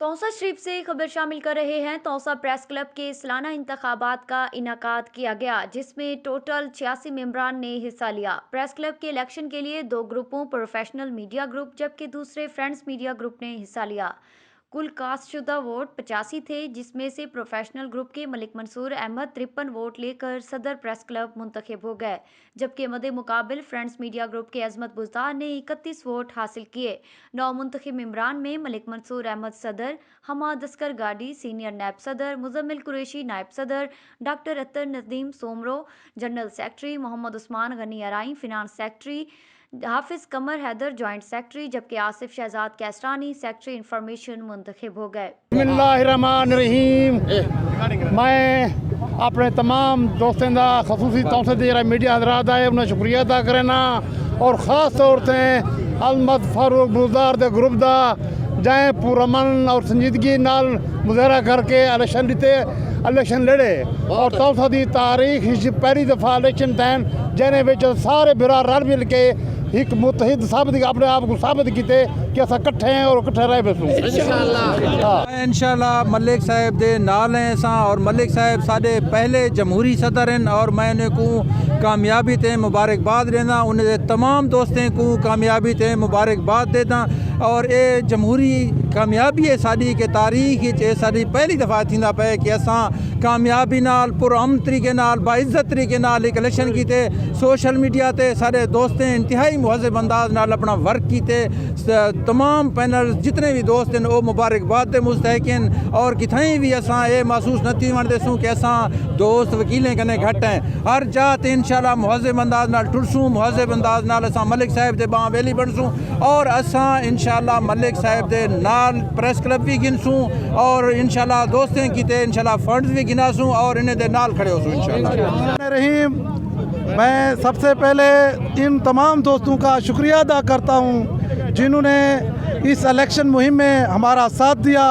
तौसा शरीफ से खबर शामिल कर रहे हैं। तौसा प्रेस क्लब के सालाना इंतखाबात का इनाकाद किया गया, जिसमें टोटल 86 मेंबरान ने हिस्सा लिया। प्रेस क्लब के इलेक्शन के लिए दो ग्रुपों, प्रोफेशनल मीडिया ग्रुप जबकि दूसरे फ्रेंड्स मीडिया ग्रुप ने हिस्सा लिया। कुल कास्ट शुदा वोट 85 थे, जिसमें से प्रोफेशनल ग्रुप के मलिक मंसूर अहमद 53 वोट लेकर सदर प्रेस क्लब मुंतखब हो गए, जबकि मदे मुकाबिल फ्रेंड्स मीडिया ग्रुप के अजमत बुज़दार ने 31 वोट हासिल किए। नौ मुंतखब मेंबरान में मलिक मंसूर अहमद सदर, हमाद अस्कर गाड़ी सीनियर नायब सदर, मुजम्मिल कुरैशी नायब सदर, डॉक्टर अतर नदीम सोमरो जनरल सेक्रेटरी, मोहम्मद उस्मान गनी अराई फिनांस सेक्रेटरी, हाफिज कमर हैदर जॉइंट सेक्रेटरी जबकि आसिफ शहजाद कैसरानी सेक्रेटरी इंफॉर्मेशन मुंतखब हो गए। बिस्मिल्लाहिर्रहमानिर्रहीम। मैं अपने तमाम दोस्तों का खसूसी तौर से जरा मीडिया हजरात है उन्हें शुक्रिया अदा करना और ख़ास तौर से अलमद फारूक बुज़दार दे ग्रुप का जै पुरअमन और संजीदगी नाल मुजाहरा करके इलेक्शन लड़े और तौसा की तारीख पहली दफ़ा इलेक्शन तैन जिन्हें विच सारे बिरा रल मिल के एक मुतहिद साबित अपने आप को साबित किए कि अस कट्ठे हैं और कट्ठे रह बेसूं इंशाअल्लाह। मलिक साहब दे नाल हैं असां और मलिक साहब साडे पहले जमहूरी सदर हैं और मैं उन्हें को कामयाबी ते मुबारकबाद देना, उन्हें तमाम दोस्तें को कामयाबी ते मुबारकबाद देता और ये जमहूरी कामयाबी है साड़ी के तारीख च साड़ी पहली दफ़ा थींदा पे कि असां कामयाबी नाल पुरअमन तरीके नाल बाइज्जत तरीके नाल एक इलेक्शन कीते। सोशल मीडिया ते सारे दोस्तें इंतहाई मुहज़्ज़ब अंदाज नाल अपना वर्क कीते। तमाम पैनल जितने भी दोस्त हैं वो मुबारकबाद दे मुस्तहिक हैं और किथाई भी असां ये महसूस न थी वणदेसूं कि असां दोस्त वकीलें कने घट हैं। हर जहाँ ते इंशाअल्लाह मुहज़्ज़ब अंदाज नाल टुरसूं, मुहज़्ज़ब अंदाज नाल असां मलिक साहब दे बां वेली बनसूं और असां इंशाअल्लाह मलिक साहब दे नाल प्रेस क्लब भी गिनसूं और इंशाअल्लाह दोस्तें कीते इंशाअल्लाह फंड्स भी गिनासूं और इन्हें दे नाल खड़े होसूं इंशाअल्लाह। रहीम, मैं सबसे पहले इन तमाम दोस्तों का शुक्रिया अदा करता हूँ जिन्होंने इस इलेक्शन मुहिम में हमारा साथ दिया,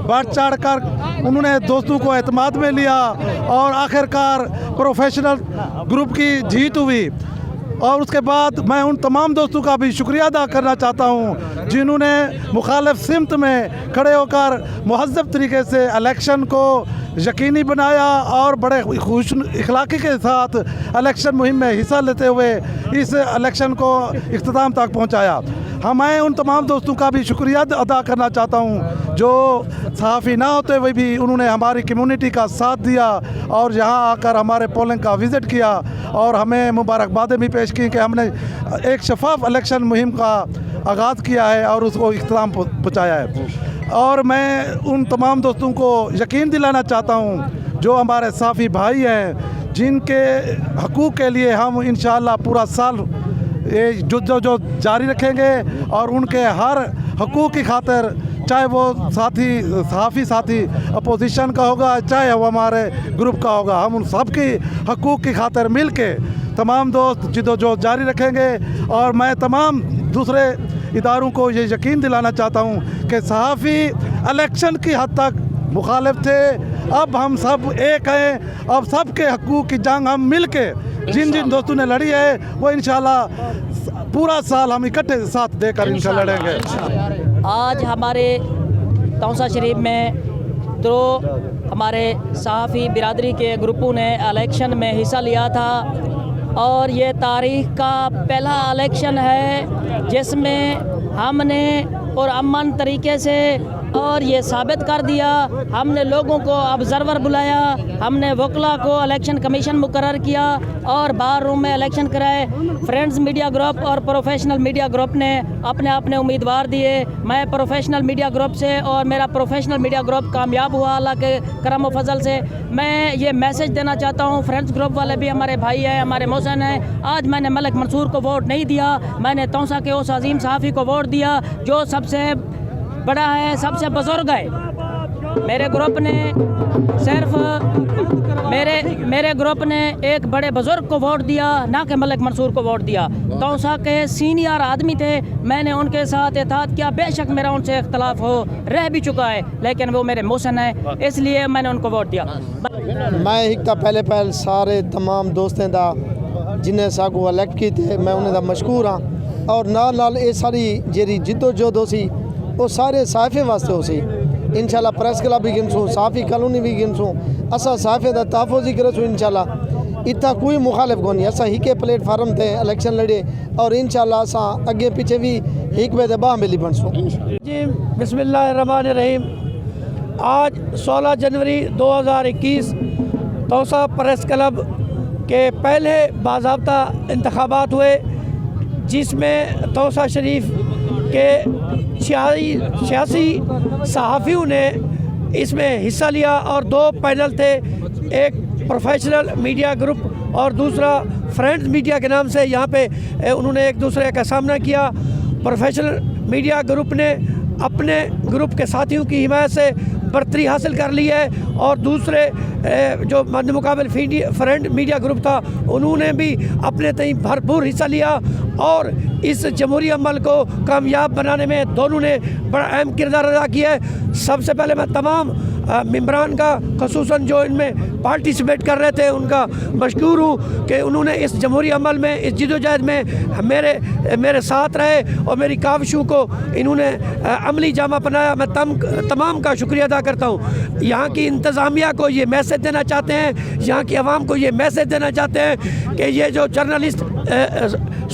बढ़ चढ़ कर उन्होंने दोस्तों को एतमाद में लिया और आखिरकार प्रोफेशनल ग्रुप की जीत हुई। और उसके बाद मैं उन तमाम दोस्तों का भी शुक्रिया अदा करना चाहता हूँ जिन्होंने मुखालिफ सिमत में खड़े होकर मुहज़्ज़ब तरीके से इलेक्शन को यकीनी बनाया और बड़े खुश इखलाक़ी के साथ इलेक्शन मुहिम में हिस्सा लेते हुए इस इलेक्शन को इख्तिताम तक पहुँचाया। मैं उन तमाम दोस्तों का भी शुक्रिया अदा करना चाहता हूँ जो सहाफ़ी ना होते हुए भी उन्होंने हमारी कम्युनिटी का साथ दिया और यहाँ आकर हमारे पोलिंग का विज़िट किया और हमें मुबारकबादें भी पेश की कि हमने एक शफाफ इलेक्शन मुहिम का आगाज़ किया है और उसको इख्तिताम पहुँचाया है। और मैं उन तमाम दोस्तों को यकीन दिलाना चाहता हूँ जो हमारे साफ़ी भाई हैं जिनके हकूक़ के लिए हम इंशाअल्लाह पूरा साल ये जो जारी रखेंगे और उनके हर हकूक़ की खातिर, चाहे वो सहाफ़ी साथी अपोजिशन का होगा चाहे वो हमारे ग्रुप का होगा, हम उन सब की हकूक़ की खातिर मिल के तमाम दोस्त जिद्दोजहद जारी रखेंगे। और मैं तमाम दूसरे इदारों को ये यकीन दिलाना चाहता हूँ कि सहाफ़ी इलेक्शन की हद तक मुखालिफ थे, अब हम सब एक हैं। अब सब के हकूक़ की जंग हम मिल के जिन दोस्तों ने लड़ी है वो इंशाअल्लाह पूरा साल हम इकट्ठे साथ देकर इंशाअल्लाह लड़ेंगे। आज हमारे तौसा शरीफ में तो हमारे सहाफ़ी बिरादरी के ग्रुपों ने इलेक्शन में हिस्सा लिया था और ये तारीख़ का पहला इलेक्शन है जिसमें हमने और अमन तरीके से और ये साबित कर दिया। हमने लोगों को ऑब्ज़र्वर बुलाया, हमने वकला को इलेक्शन कमीशन मुकर्रर किया और बार रूम में इलेक्शन कराए। फ्रेंड्स मीडिया ग्रुप और प्रोफेशनल मीडिया ग्रुप ने अपने अपने उम्मीदवार दिए। मैं प्रोफेशनल मीडिया ग्रुप से और मेरा प्रोफेशनल मीडिया ग्रुप कामयाब हुआ अल्लाह के करम और फजल से। मैं ये मैसेज देना चाहता हूँ, फ्रेंड्स ग्रुप वाले भी हमारे भाई हैं, हमारे मोहसिन हैं। आज मैंने मलिक मंसूर को वोट नहीं दिया, मैंने तौसा के उस अजीम सहाफ़ी को वोट दिया जो सबसे बड़ा है, सबसे बुजुर्ग है। मेरे ग्रुप ने सिर्फ मेरे ग्रुप ने एक बड़े बुजुर्ग को वोट दिया, ना कि मलिक मंसूर को वोट दिया। तौसा के सीनियर आदमी थे, मैंने उनके साथ इत्तेहाद किया। बेशक मेरा उनसे इख्तलाफ हो रह भी चुका है लेकिन वो मेरे मोहसिन है, इसलिए मैंने उनको वोट दिया। मैं एक तो पहले सारे तमाम दोस्तें का जिन्हें सागू इलैक्ट किए मैं उन्हें मशकूर हाँ और नाल ये सारी जी जिद्दोजहद हो सी वो सारे सहाफ़ियों वास्ते हो सी انشاءاللہ پریس کلب بھی گنسوں صحافی کالونی بھی گنسوں اسا صحافی دا تحفظ ہی کرسوں انشاءاللہ اتنا کوئی مخالف کو نہیں اسا ہی کے پلیٹ فارم تے الیکشن لڑے اور انشاءاللہ اسا اگے پیچھے بھی ایک بے دبا ملی بنسوں. جی بسم اللہ الرحمن الرحیم. آج 16 جنوری 2021 توسا پریس کلب کے پہلے باضابطہ انتخابات ہوئے جس میں توسا شریف کے 86 صحافیوں نے اس میں حصہ لیا اور 2 پینل تھے. ایک پروفیشنل میڈیا گروپ اور دوسرا فرینڈز میڈیا کے نام سے یہاں پہ انہوں نے ایک دوسرے کا سامنا کیا. پروفیشنل میڈیا گروپ نے اپنے گروپ کے ساتھیوں کی حمایت سے برتری حاصل کر لی ہے اور دوسرے جو مد مقابل فرینڈ میڈیا گروپ تھا انہوں نے بھی اپنے تئیں بھرپور حصہ لیا اور اس جمہوری عمل کو کامیاب بنانے میں دونوں نے بڑا اہم کردار ادا کیا ہے. سب سے پہلے میں تمام ممبران کا خصوصاً جو ان میں پارٹیسپیٹ کر رہے تھے ان کا مشکور ہوں کہ انہوں نے اس جمہوری عمل میں اس جدوجہد میں میرے ساتھ رہے اور میری کاوشوں کو انہوں نے عملی جامہ پہنایا. میں تمام کا شکریہ ادا کرتا ہوں. یہاں کی انتظامیہ کو یہ میسج دینا چاہتے ہیں, یہاں کی عوام کو یہ میسج دینا چاہتے ہیں کہ یہ جو جرنلسٹ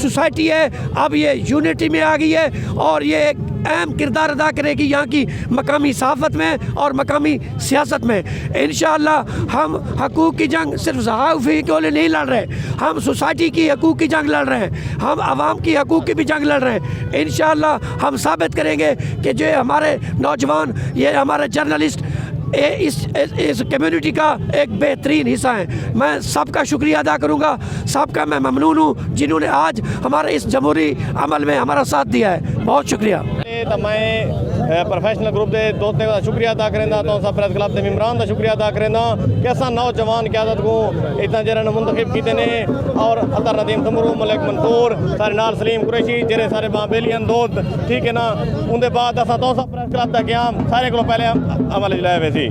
سوسائٹی ہے اب یہ یونٹی میں آ گئی ہے اور یہ ایک اہم کردار ادا کرے گی یہاں کی مقامی صحافت میں اور مقامی سیاست میں. انشاءاللہ ہم حقوق کی جنگ صرف صحافی کے لیے نہیں لڑ رہے, ہم سوسائٹی کی حقوق کی جنگ لڑ رہے ہیں, ہم عوام کی حقوق کی بھی جنگ لڑ رہے ہیں. انشاءاللہ ہم ثابت کریں گے کہ جو ہمارے نوجوان یہ ہمارے جرنلسٹ اس کمیونٹی کا ایک بہترین حصہ ہیں. میں سب کا شکریہ ادا کروں گا, سب کا میں ممنون ہوں جنہوں نے آج ہمارے اس جمہوری عمل میں ہمارا ساتھ دیا ہے. بہت شکریہ. میں پروفیشنل گروپ کے دوستوں کا شکریہ ادا کرنا تو پریس کلب کے ممبران کا شکریہ ادا کرنا کہ اصا نوجوان قیادت کو اتنا جنہوں نے منتخب کیتے ہیں اور اطہر ندیم تمرو, ملک منصور, سارے نال سلیم قریشی جڑے سارے بیلین دوست ٹھیک ہے نا. اندر بعد اصا تو پریس کلب کا قیام سارے کو پہلے عمل چلایا ہوئے سی.